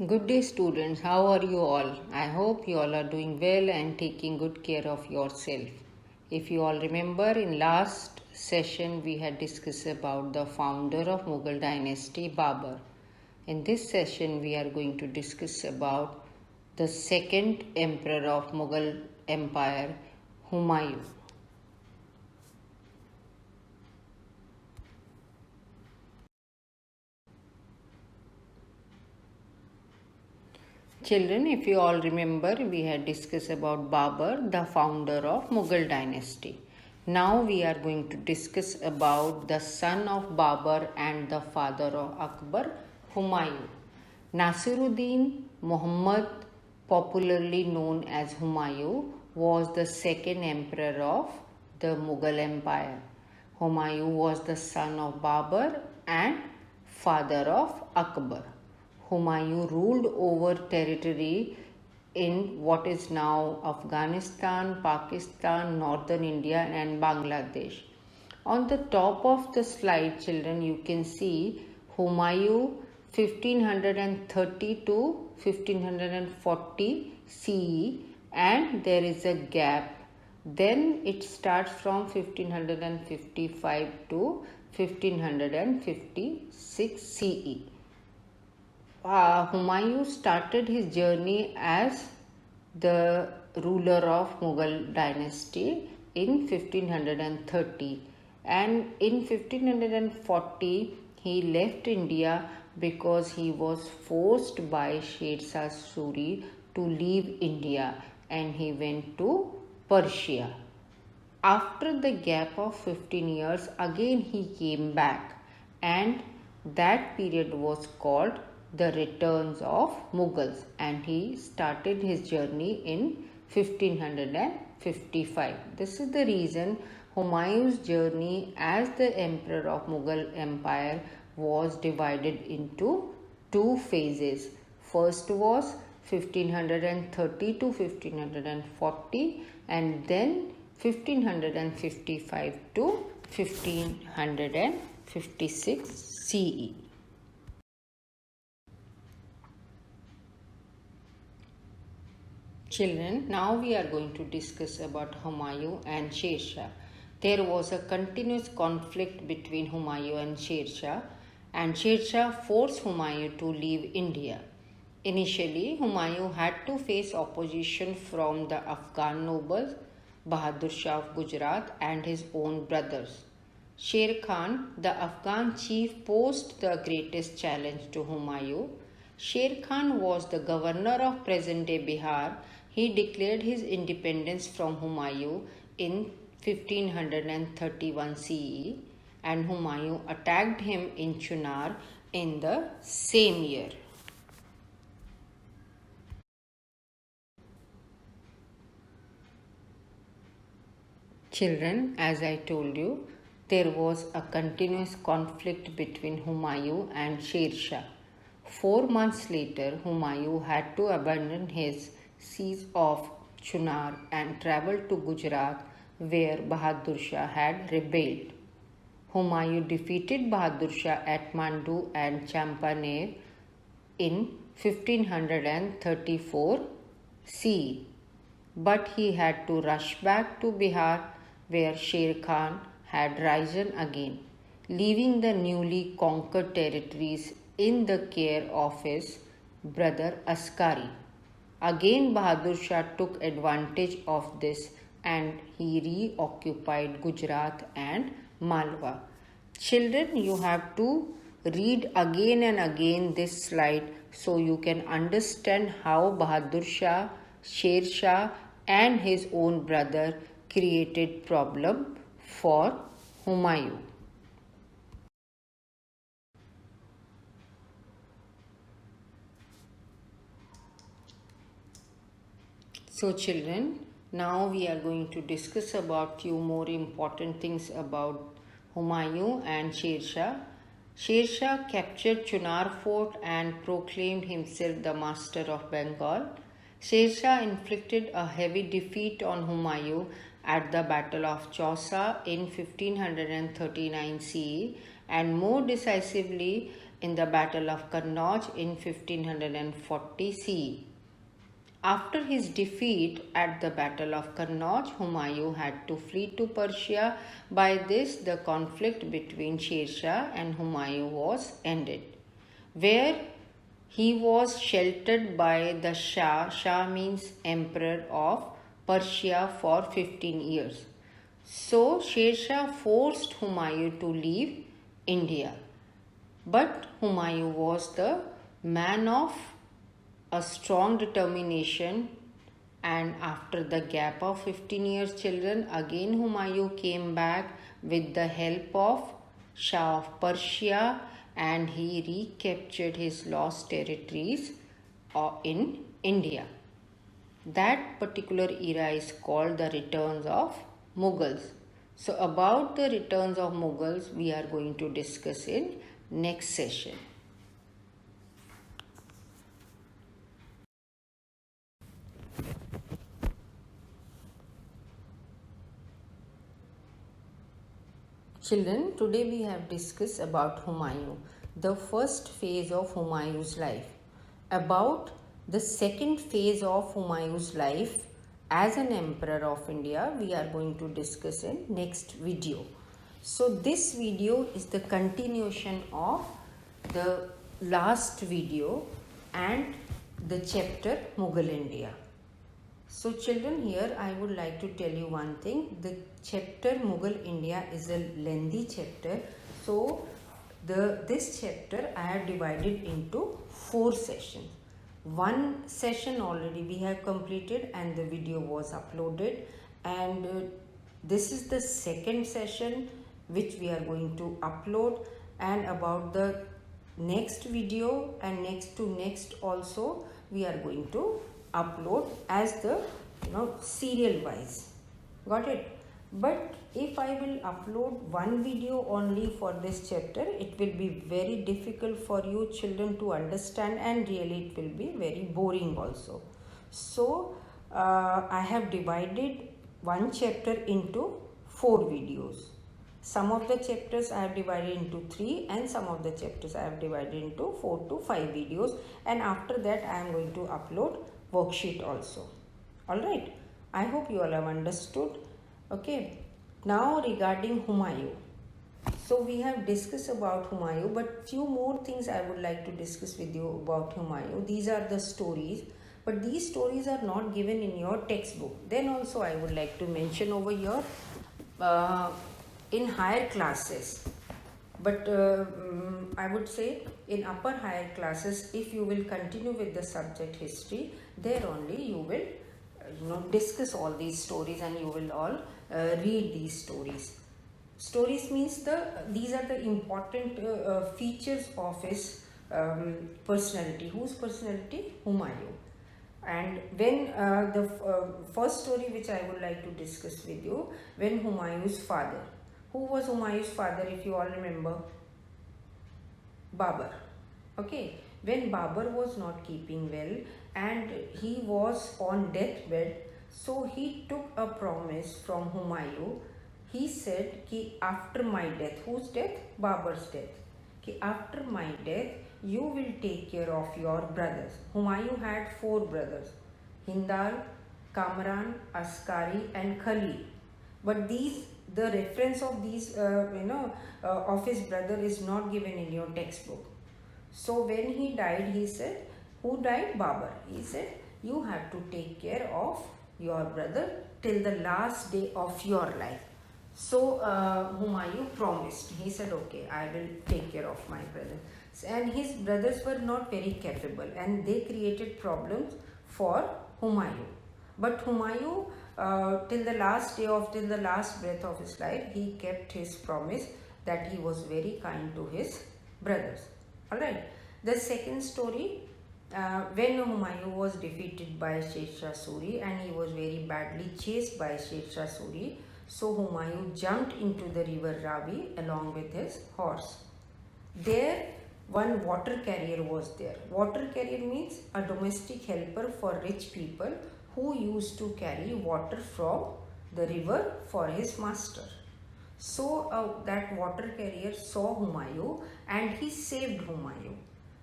Good day, students. How are you all? I hope you all are doing well and taking good care of yourself. If you all remember, in last session we had discussed about the founder of Mughal dynasty, Babur. In this session, we are going to discuss about the second emperor of Mughal Empire, Humayun. Children, if you all remember, we had discussed about Babur, the founder of Mughal dynasty. Now we are going to discuss about the son of Babur and the father of Akbar, Humayun. Nasiruddin Muhammad, popularly known as Humayun, was the second emperor of the Mughal Empire. Humayun was the son of Babur and father of Akbar. Humayun ruled over territory in what is now Afghanistan, Pakistan, northern India and Bangladesh. On the top of the slide, children, you can see Humayun 1530 to 1540 CE, and there is a gap. Then it starts from 1555 to 1556 CE. Humayun started his journey as the ruler of Mughal dynasty in 1530, and in 1540 he left India because he was forced by Sher Shah Suri to leave India, and he went to Persia. After the gap of 15 years, again he came back, and that period was called the returns of Mughals, and he started his journey in 1555. This is the reason Humayun's journey as the emperor of Mughal Empire was divided into two phases. First was 1530 to 1540, and then 1555 to 1556 CE. Children, now we are going to discuss about Humayun and Sher Shah. There was a continuous conflict between Humayun and Sher Shah forced Humayun to leave India. Initially, Humayun had to face opposition from the Afghan nobles, Bahadur Shah of Gujarat, and his own brothers. Sher Khan, the Afghan chief, posed the greatest challenge to Humayun. Sher Khan was the governor of present-day Bihar. He declared his independence from Humayun in 1531 CE, and Humayun attacked him in Chunar in the same year. Children, as I told you, there was a continuous conflict between Humayun and Sher Shah. 4 months later, Humayun had to abandon his siege of Chunar and travel to Gujarat, where Bahadur Shah had rebelled. Humayun defeated Bahadur Shah at Mandu and Champaner in 1534 CE, but he had to rush back to Bihar, where Sher Khan had risen again, leaving the newly conquered territories in the care of his brother Askari. Again, Bahadur Shah took advantage of this, and he reoccupied Gujarat and Malwa. Children, you have to read again and again this slide so you can understand how Bahadur Shah, Sher Shah and his own brother created problem for Humayun. So children, now we are going to discuss about few more important things about Humayun and Sher Shah. Sher Shah captured Chunar fort and proclaimed himself the master of Bengal. Sher Shah inflicted a heavy defeat on Humayun at the Battle of Chausa in 1539 CE, and more decisively in the Battle of Kannauj in 1540 CE. After his defeat at the Battle of Kannauj, Humayun had to flee to Persia. By this, the conflict between Sher Shah and Humayun was ended, where he was sheltered by the Shah. Shah means Emperor of Persia for 15 years. So Sher Shah forced Humayun to leave India. But Humayun was the man of a strong determination, and after the gap of 15 years children, again Humayun came back with the help of Shah of Persia, and he recaptured his lost territories in India. That particular era is called the returns of Mughals. So about the returns of Mughals we are going to discuss in next session. Children, today we have discussed about Humayun, the first phase of Humayun's life. About the second phase of Humayun's life as an emperor of India, we are going to discuss in next video. So this video is the continuation of the last video and the chapter Mughal India. So children, here I would like to tell you one thing. The chapter Mughal India is a lengthy chapter. So this chapter I have divided into 4 sessions. One session already we have completed and the video was uploaded, and this is the second session which we are going to upload, and about the next video and next to next also we are going to upload as the serial wise. Got it? But if I will upload one video only for this chapter, it will be very difficult for you children to understand, and really it will be very boring also. So I have divided one chapter into 4 videos. Some of the chapters I have divided into 3 and some of the chapters I have divided into 4 to 5 videos, and after that I am going to upload worksheet also. Alright, I hope you all have understood. Okay, now regarding Humayun. So we have discussed about Humayun, but few more things I would like to discuss with you about Humayun. These are the stories, but these stories are not given in your textbook. Then also I would like to mention over here in higher classes. But I would say in upper higher classes, if you will continue with the subject history, there only you will discuss all these stories, and you will all read these stories. Stories means these are the important features of his personality. Whose personality? Humayun. And when the first story which I would like to discuss with you, when Humayun's father. Who was Humayun's father, if you all remember? Babur. Okay, when Babur was not keeping well and he was on deathbed, so he took a promise from Humayun. He said ki after my death, whose death? Babur's death. Ki after my death, you will take care of your brothers. Humayun had 4 brothers: Hindal, Kamran, Askari and Khalid. But the reference of these of his brother is not given in your textbook. So when he died, he said, who died? Babur. He said, you have to take care of your brother till the last day of your life. So Humayun promised. He said, okay, I will take care of my brother. And his brothers were not very capable, and they created problems for Humayun. But Humayun, till the last breath of his life, he kept his promise that he was very kind to his brothers. Alright. The second story, when Humayun was defeated by Sher Shah Suri and he was very badly chased by Sher Shah Suri, so Humayun jumped into the river Ravi along with his horse. There, one water carrier was there. Water carrier means a domestic helper for rich people who used to carry water from the river for his master. So that water carrier saw Humayun and he saved Humayun.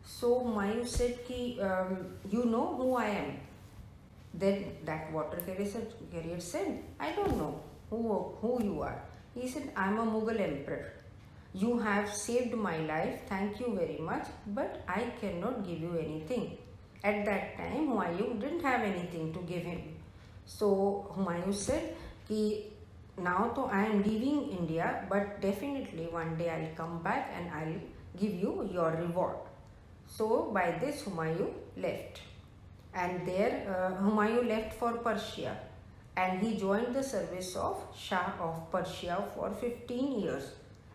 So Humayun said, you know who I am? Then that water carrier said, I don't know who you are. He said, I am a Mughal emperor. You have saved my life, thank you very much, but I cannot give you anything. At that time, Humayun didn't have anything to give him. So Humayun said, now to I am leaving India, but definitely one day I'll come back and I'll give you your reward. So by this Humayun left, and there Humayun left for Persia, and he joined the service of Shah of Persia for 15 years.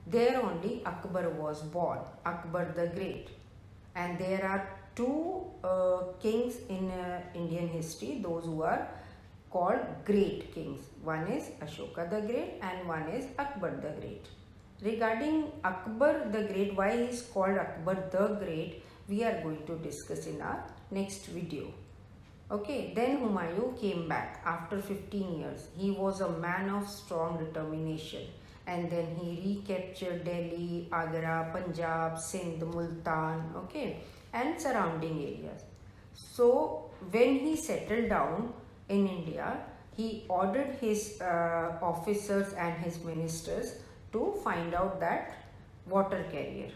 There only Akbar was born, Akbar the Great. And there are two kings in Indian history, those who are called great kings. One is Ashoka the Great and one is Akbar the Great. Regarding Akbar the Great, why he is called Akbar the Great, we are going to discuss in our next video. Okay, then Humayun came back after 15 years. He was a man of strong determination, and then he recaptured Delhi, Agra, Punjab, Sindh, Multan, okay, and surrounding areas. So when he settled down in India, he ordered his officers and his ministers to find out that water carrier.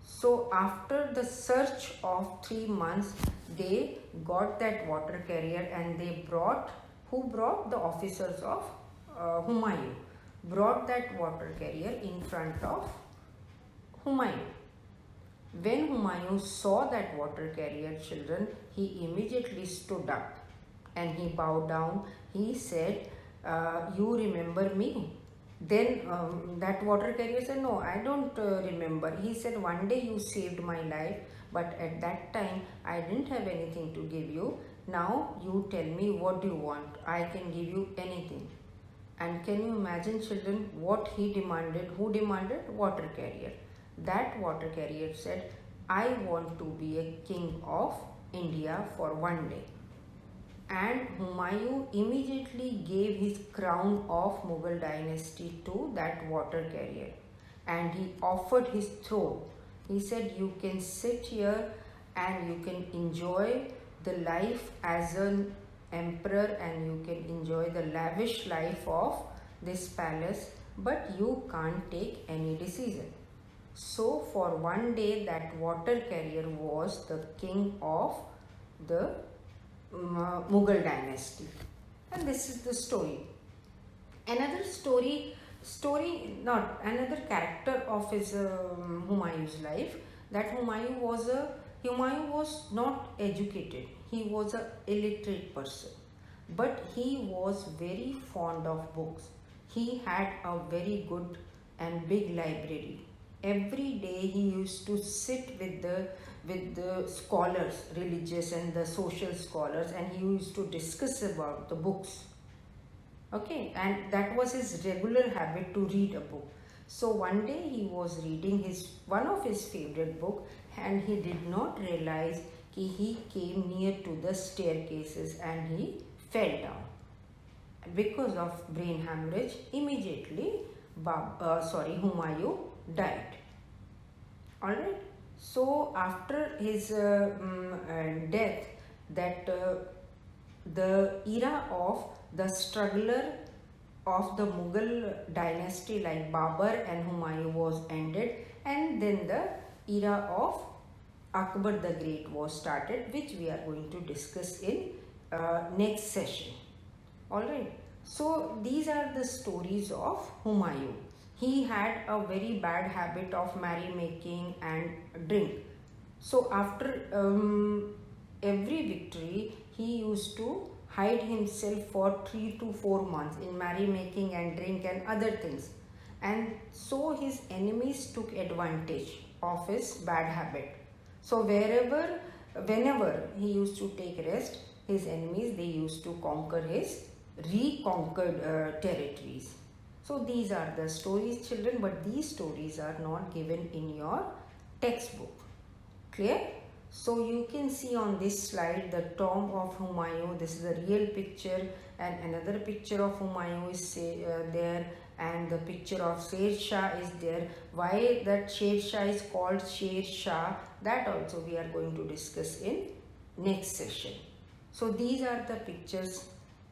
So after the search of 3 months, they got that water carrier, and they brought, who brought? The officers of Humayun brought that water carrier in front of Humayun. When Humayun saw that water carrier, children, he immediately stood up and he bowed down. He said, you remember me? Then that water carrier said, no, I don't remember. He said, one day you saved my life, but at that time I didn't have anything to give you. Now you tell me, what do you want? I can give you anything. And can you imagine, children, what he demanded? Who demanded? Water carrier. That water carrier said, I want to be a king of India for one day. And Humayun immediately gave his crown of Mughal dynasty to that water carrier, and he offered his throne. He said, you can sit here and you can enjoy the life as an emperor, and you can enjoy the lavish life of this palace, but you can't take any decision. So for one day, that water carrier was the king of the Mughal dynasty. And this is the story. Another another character of his Humayun's life, that Humayun was not educated. He was an illiterate person, but he was very fond of books. He had a very good and big library. Every day he used to sit with the scholars, religious and the social scholars, and he used to discuss about the books. Okay, and that was his regular habit, to read a book. So one day he was reading one of his favorite book, and he did not realize he came near to the staircases and he fell down. Because of brain hemorrhage, immediately Humayun died. Alright. So after his death, that the era of the struggler of the Mughal dynasty like Babur and Humayun was ended, and then the era of Akbar the Great was started, which we are going to discuss in next session. Alright. So these are the stories of Humayun. He had a very bad habit of merrymaking and drink. So after every victory, he used to hide himself for 3 to 4 months in merrymaking and drink and other things. And so his enemies took advantage of his bad habit. So whenever he used to take rest, his enemies, they used to conquer his reconquered territories. So these are the stories, children, but these stories are not given in your textbook. Clear? So you can see on this slide the tomb of Humayun. This is a real picture, and another picture of Humayun is there, and the picture of Sher Shah is there. Why that Sher Shah is called Sher Shah, that also we are going to discuss in next session. So these are the pictures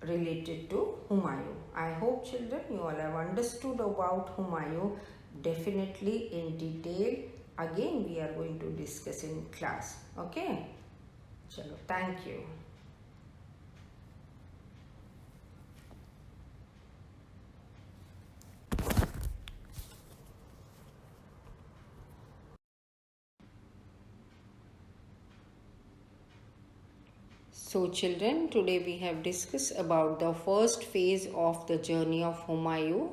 related to Humayun. I hope children you all have understood about Humayun definitely in detail. Again we are going to discuss in class. Okay. Chalo, thank you. So children, today we have discussed about the first phase of the journey of Humayun,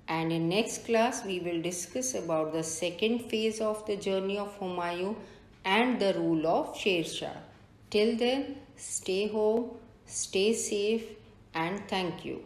and in next class we will discuss about the second phase of the journey of Humayun and the rule of Sher Shah. Till then, stay home, stay safe, and thank you.